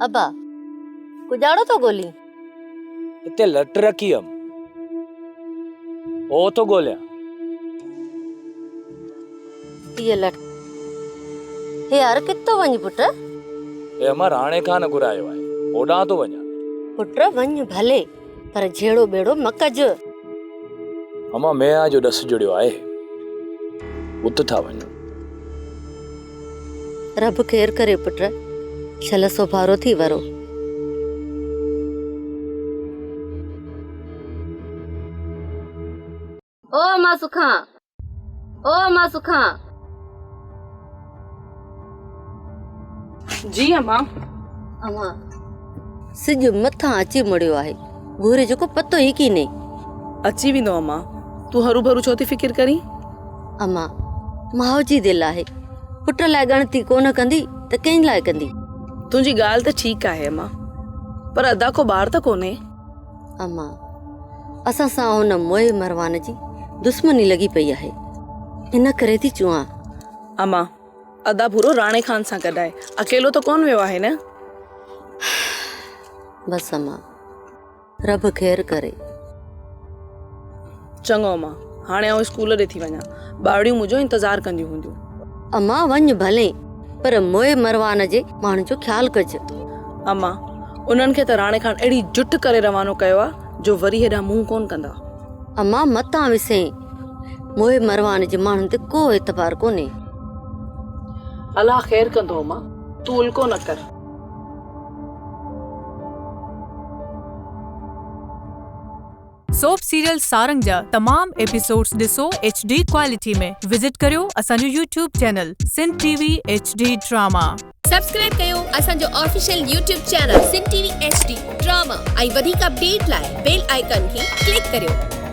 अबा कुजाड़ो तो गोली इते लट रखी हम ओ तो गोलिया ये लट हे यार कितो वञ पुट ए अमा राणे खान घुरायो आहे ओॾां तो वञा पुट वञ भले पर झेड़ो बेड़ो मकज अमा मैं जो डस जुड़ियो आहे उत था वञो रब खेर करे पुट छल सोभारो थी वरो ओ मां सुखा जी अम्मा अमा सिज मथा अची मुड़ियो आहे घोरे जो को पतो ही की नहीं अची वेंदो अम्मा तू हरू भरू छो थी फिकिर करी अमा माओ जी दिल आहे पुट लाइ गणती कोन कंदी त कंहिं लाइ कंदी तुंहिंजी ॻाल्हि त ठीकु आहे अम्मा पर अदा को ॿार त कोन्हे अमा असां सां हुन मोए मरवान जी दुश्मनी लगी पई आहे इन करे थी चुआं अम्मा अदा पूरो राणे खान सां गॾाए अकेलो त कोन वियो आहे न बस अमा रब ख़ैर करे चङो अम्मा हाणे आउं स्कूल ॾे थी वञा ॿारड़ियूं मुंहिंजो इंतज़ारु कंदियूं हूंदियूं अमा वञ भले पर मोए मरवान जे माण्हू जो ख्याल कज अम्मा उन्हनि खे त राणे खान अहिड़ी जुट करे रवानो कयो आहे जो वरी हेॾा मुंहुं कोन कंदा अमा मतां विसे मोए मरवान जे माण्हुनि ते को एतबार कोन्हे अलाह ख़ैर कंदो अम्मा तूं उल्को न कर सोप सीरियल सारंग जा तमाम एपिसोड्स ॾिसो HD क्वालिटी में विजिट करियो असांजो YouTube channel Sindh TV HD drama subscribe कयो असांजो official YouTube channel Sindh TV HD drama ऐं वधीक अपडेट लाइ बेल आइकन खे क्लिक करियो।